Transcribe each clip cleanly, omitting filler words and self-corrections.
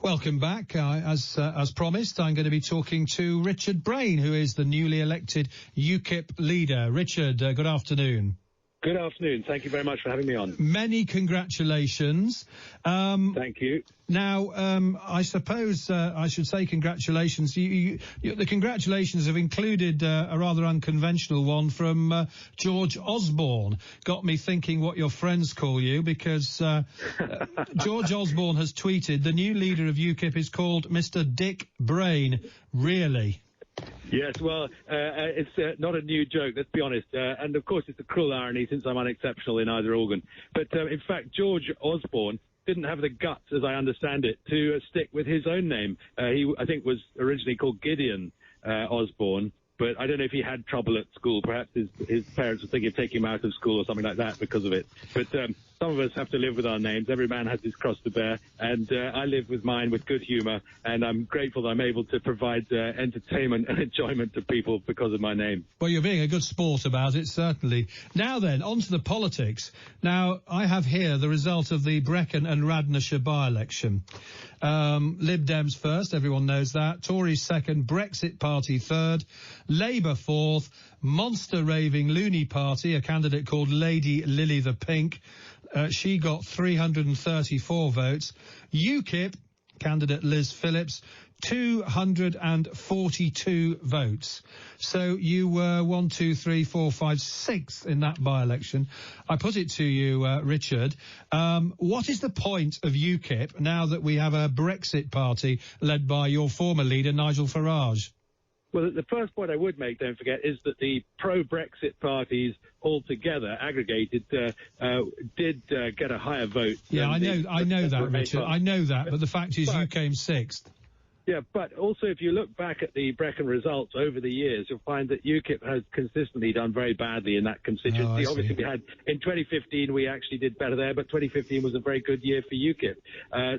Welcome back. As promised, I'm going to be talking to Richard Braine, who is the newly elected UKIP leader. Richard, good afternoon. Good afternoon. Thank you very much for having me on. Many congratulations. Thank you. Now, I suppose I should say congratulations. The congratulations have included a rather unconventional one from George Osborne. Got me thinking what your friends call you, because George Osborne has tweeted, the new leader of UKIP is called Mr. Dick Braine. Really? Yes, well, it's not a new joke, let's be honest. And, of course, it's a cruel irony since I'm unexceptional in either organ. But, in fact, George Osborne didn't have the guts, as I understand it, to stick with his own name. He, I think, was originally called Gideon Osborne. But I don't know if he had trouble at school. Perhaps his parents were thinking of taking him out of school or something like that because of it. But some of us have to live with our names. Every man has his cross to bear. And I live with mine with good humour. And I'm grateful that I'm able to provide entertainment and enjoyment to people because of my name. Well, you're being a good sport about it, certainly. Now then, on to the politics. Now, I have here the result of the Brecon and Radnorshire by-election. Lib Dems first, everyone knows that. Tories second, Brexit Party third, Labour fourth, monster raving loony party, a candidate called Lady Lily the Pink. She got 334 votes. UKIP, candidate Liz Phillips, 242 votes. So you were 1, 2, 3, 4, 5, 6 in that by-election. I put it to you, Richard, what is the point of UKIP now that we have a Brexit party led by your former leader, Nigel Farage? Well, the first point I would make, don't forget, is that the pro-Brexit parties altogether aggregated did get a higher vote. Yeah, I know that, Richard. I know that, but the fact is you came sixth. Yeah, but also if you look back at the Brecon results over the years, you'll find that UKIP has consistently done very badly in that constituency. Obviously, we had in 2015 we actually did better there, but 2015 was a very good year for UKIP.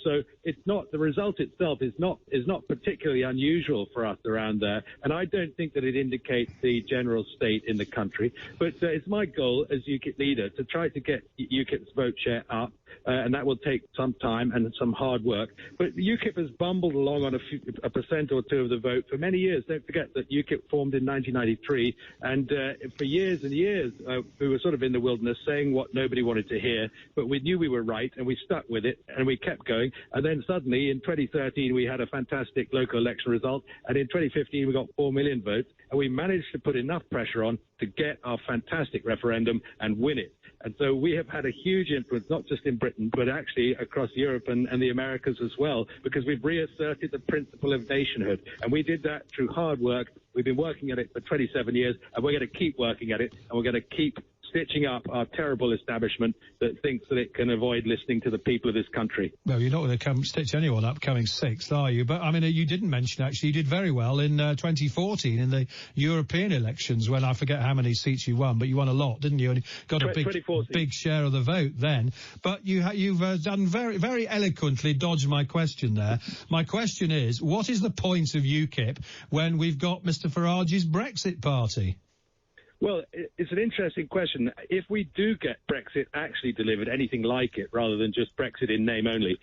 So it's not the result itself is not particularly unusual for us around there, and I don't think that it indicates the general state in the country. But it's my goal as UKIP leader to try to get UKIP's vote share up. And that will take some time and some hard work. But UKIP has bumbled along on a percent or two of the vote for many years. Don't forget that UKIP formed in 1993, and for years and years we were sort of in the wilderness saying what nobody wanted to hear, but we knew we were right, and we stuck with it, and we kept going. And then suddenly in 2013 we had a fantastic local election result, and in 2015 we got 4 million votes, and we managed to put enough pressure on to get our fantastic referendum and win it. And so we have had a huge influence, not just in Britain, but actually across Europe and the Americas as well, because we've reasserted the principle of nationhood. And we did that through hard work. We've been working at it for 27 years, and we're going to keep working at it, and we're going to keep stitching up our terrible establishment that thinks that it can avoid listening to the people of this country. Well, you're not going to stitch anyone up coming sixth, are you? But, I mean, you didn't mention, actually, you did very well in 2014 in the European elections, when I forget how many seats you won, but you won a lot, didn't you? And you got a big share of the vote then. But you've done very, very eloquently dodged my question there. My question is, what is the point of UKIP when we've got Mr. Farage's Brexit party? Well, it's an interesting question. If we do get Brexit actually delivered, anything like it, rather than just Brexit in name only,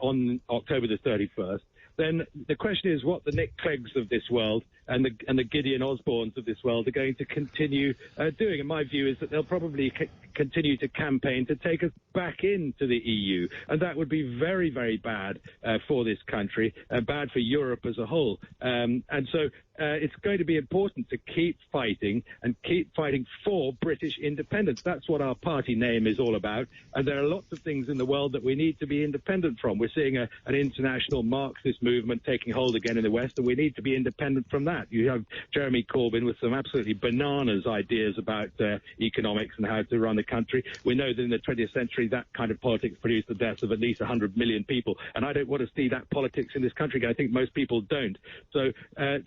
on October the 31st, then the question is what the Nick Cleggs of this world and the Gideon Osbornes of this world are going to continue doing. And my view is that they'll probably continue to campaign to take us back into the EU. And that would be very, very bad for this country, bad for Europe as a whole. And so it's going to be important to keep fighting and keep fighting for British independence. That's what our party name is all about. And there are lots of things in the world that we need to be independent from. We're seeing an international Marxist movement taking hold again in the West, and we need to be independent from that. You have Jeremy Corbyn with some absolutely bananas ideas about economics and how to run the country. We know that in the 20th century that kind of politics produced the deaths of at least 100 million people, and I don't want to see that politics in this country. I think most people don't. So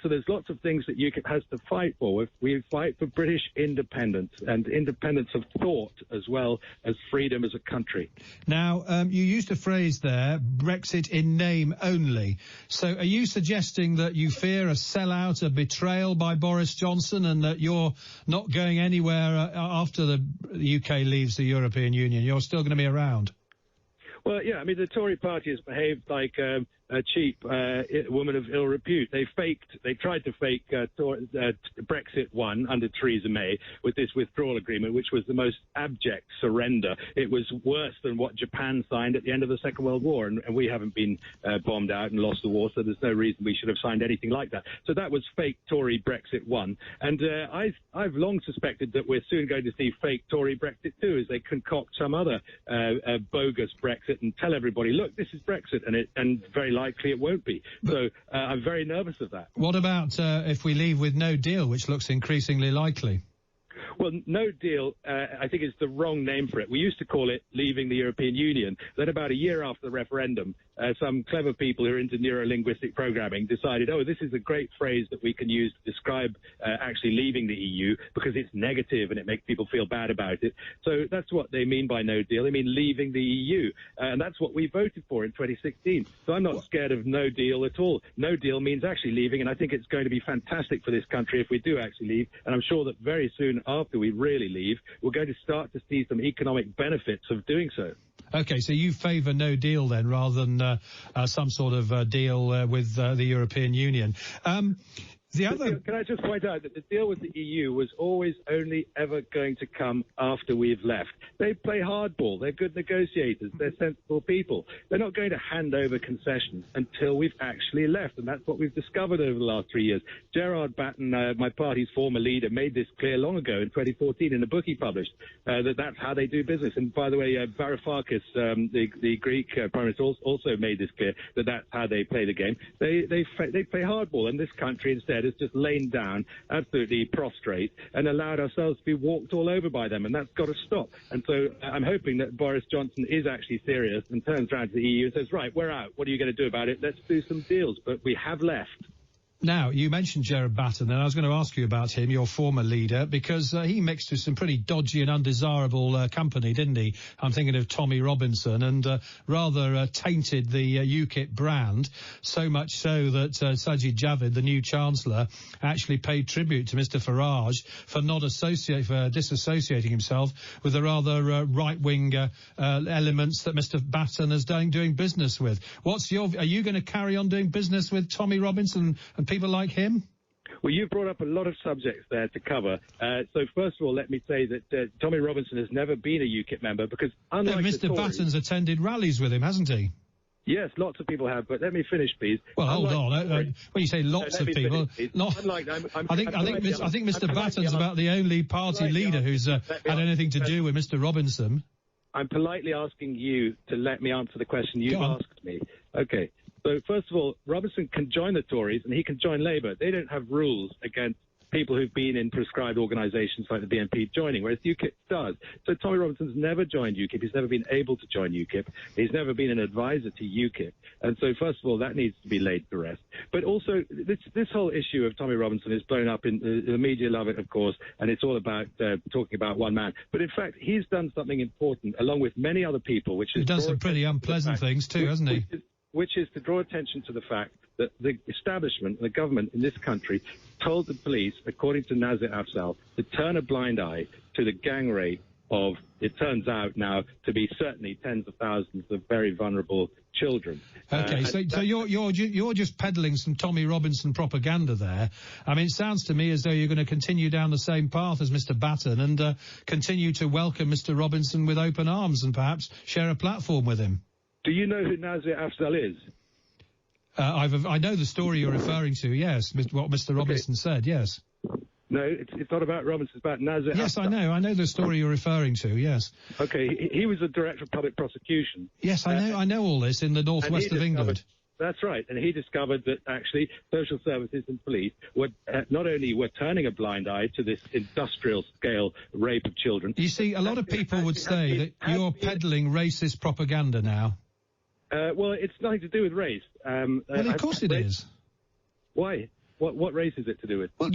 there's lots of things that UKIP has to fight for. We fight for British independence and independence of thought as well as freedom as a country. Now, you used a phrase there, Brexit in name only. So are you suggesting that you fear a sellout, a betrayal by Boris Johnson, and that you're not going anywhere after the UK leaves the European Union? You're still going to be around? Well, yeah, I mean, the Tory party has behaved like cheap woman of ill repute. They tried to fake Brexit won under Theresa May with this withdrawal agreement, which was the most abject surrender. It was worse than what Japan signed at the end of the Second World War, and we haven't been bombed out and lost the war, so there's no reason we should have signed anything like that. So that was fake Tory Brexit 1. And I've long suspected that we're soon going to see fake Tory Brexit 2 as they concoct some other bogus Brexit and tell everybody, look, this is Brexit, and very likely it won't be. So I'm very nervous of that. What about if we leave with no deal, which looks increasingly likely? Well, no deal, I think is the wrong name for it. We used to call it leaving the European Union. Then about a year after the referendum, some clever people who are into neuro-linguistic programming decided, oh, this is a great phrase that we can use to describe actually leaving the EU because it's negative and it makes people feel bad about it. So that's what they mean by no deal. They mean leaving the EU. And that's what we voted for in 2016. So I'm not scared of no deal at all. No deal means actually leaving, and I think it's going to be fantastic for this country if we do actually leave. And I'm sure that very soon after we really leave, we're going to start to see some economic benefits of doing so. Okay, so you favour no deal then, rather than some sort of deal with the European Union. Can I just point out that the deal with the EU was always only ever going to come after we've left. They play hardball. They're good negotiators. They're sensible people. They're not going to hand over concessions until we've actually left, and that's what we've discovered over the last 3 years. Gerard Batten, my party's former leader, made this clear long ago in 2014 in a book he published, that that's how they do business. And by the way, Varoufakis, the Greek Prime Minister, also made this clear, that that's how they play the game. They play hardball, and this country instead has just lain down, absolutely prostrate, and allowed ourselves to be walked all over by them, and that's got to stop. And so I'm hoping that Boris Johnson is actually serious and turns around to the EU and says, right, we're out. What are you going to do about it? Let's do some deals. But we have left. Now, you mentioned Gerard Batten, and I was going to ask you about him, your former leader, because he mixed with some pretty dodgy and undesirable company, didn't he? I'm thinking of Tommy Robinson, and rather tainted the UKIP brand, so much so that Sajid Javid, the new Chancellor, actually paid tribute to Mr Farage for not disassociating himself with the rather right-wing elements that Mr Batten is doing business with. Are you going to carry on doing business with Tommy Robinson and people like him? Well, you've brought up a lot of subjects there to cover. So first of all, let me say that Tommy Robinson has never been a UKIP member because unlike Mr Batten's attended rallies with him, hasn't he? Yes, lots of people have, but let me finish, please. Well, hold on. When you say lots of people, I think Mr Batten's about the only party leader who's had anything to do with Mr Robinson. I'm politely asking you to let me answer the question you've asked me. Okay. So, first of all, Robinson can join the Tories and he can join Labour. They don't have rules against people who've been in prescribed organisations like the BNP joining, whereas UKIP does. So Tommy Robinson's never joined UKIP. He's never been able to join UKIP. He's never been an advisor to UKIP. And so, first of all, that needs to be laid to rest. But also, this whole issue of Tommy Robinson is blown up in the media, love it, of course, and it's all about talking about one man. But in fact, he's done something important, along with many other people, which is... He's done some pretty unpleasant things too, hasn't he? Which is to draw attention to the fact that the establishment, the government in this country, told the police, according to Nazir Afzal, to turn a blind eye to the gang rape of, it turns out now, to be certainly tens of thousands of very vulnerable children. Okay, so you're just peddling some Tommy Robinson propaganda there. I mean, it sounds to me as though you're going to continue down the same path as Mr Batten and continue to welcome Mr Robinson with open arms and perhaps share a platform with him. Do you know who Nazir Afzal is? I know the story you're referring to, yes, what Mr Robinson said, yes. No, it's not about Robinson, it's about Nazir Afzal. Yes, I know the story you're referring to, yes. Okay, he was the Director of Public Prosecution. Yes, I know all this in the northwest of England. That's right, and he discovered that actually social services and police were not only were turning a blind eye to this industrial-scale rape of children. You see, a lot of people would say that you're peddling racist propaganda now. Well, it's nothing to do with race. Well, of course it is. Why? What race is it to do with? Well,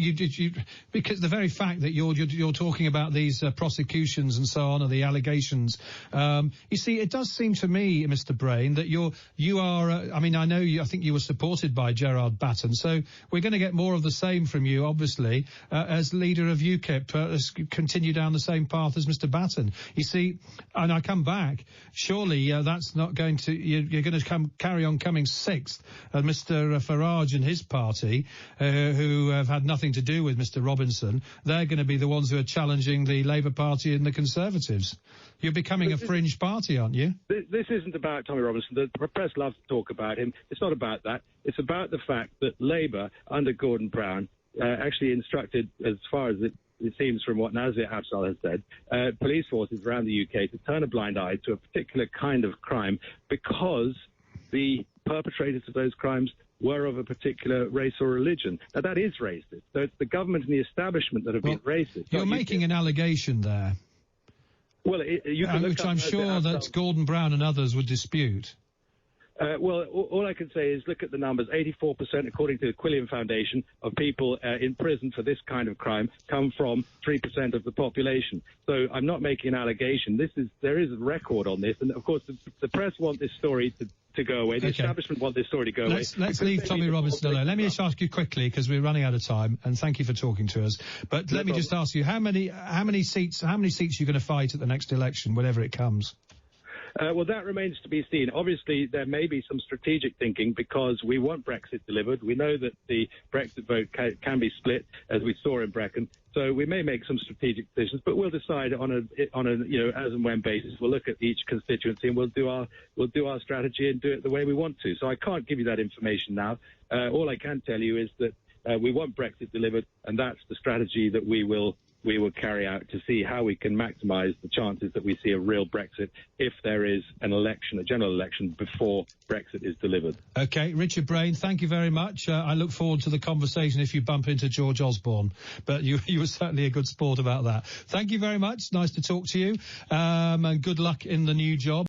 because the very fact that you're talking about these prosecutions and so on, and the allegations, you see, it does seem to me, Mr. Braine, that you are. I mean, I think you were supported by Gerard Batten, so we're going to get more of the same from you, obviously, as leader of UKIP, continue down the same path as Mr. Batten. You see, and I come back. Surely that's not going to. You're going to carry on coming sixth, Mr. Farage and his party. Who have had nothing to do with Mr. Robinson, they're going to be the ones who are challenging the Labour Party and the Conservatives. You're becoming a fringe party, aren't you? This isn't about Tommy Robinson. The press loves to talk about him. It's not about that. It's about the fact that Labour, under Gordon Brown, actually instructed, as far as it seems from what Nazir Afzal has said, police forces around the UK to turn a blind eye to a particular kind of crime because the perpetrators of those crimes were of a particular race or religion. Now, that is racist. So it's the government and the establishment that have been racist. You're making an allegation there. Well, which I'm sure that Gordon Brown and others would dispute. Well, all I can say is look at the numbers. 84%, according to the Quilliam Foundation, of people in prison for this kind of crime come from 3% of the population. So I'm not making an allegation. There is a record on this. And, of course, the press want this story to go away. The establishment want this story to go away. Let's leave Tommy Robinson alone. Let me just ask you quickly, because we're running out of time, and thank you for talking to us. But let me just ask you, how many seats are you going to fight at the next election, whenever it comes? Well, that remains to be seen. Obviously, there may be some strategic thinking because we want Brexit delivered. We know that the Brexit vote can be split, as we saw in Brecon. So we may make some strategic decisions, but we'll decide on a as and when basis. We'll look at each constituency and we'll do our strategy and do it the way we want to. So I can't give you that information now. All I can tell you is that we want Brexit delivered, and that's the strategy that we will carry out to see how we can maximise the chances that we see a real Brexit if there is an election, a general election, before Brexit is delivered. OK, Richard Braine, thank you very much. I look forward to the conversation if you bump into George Osborne. But you were certainly a good sport about that. Thank you very much. Nice to talk to you. And good luck in the new job.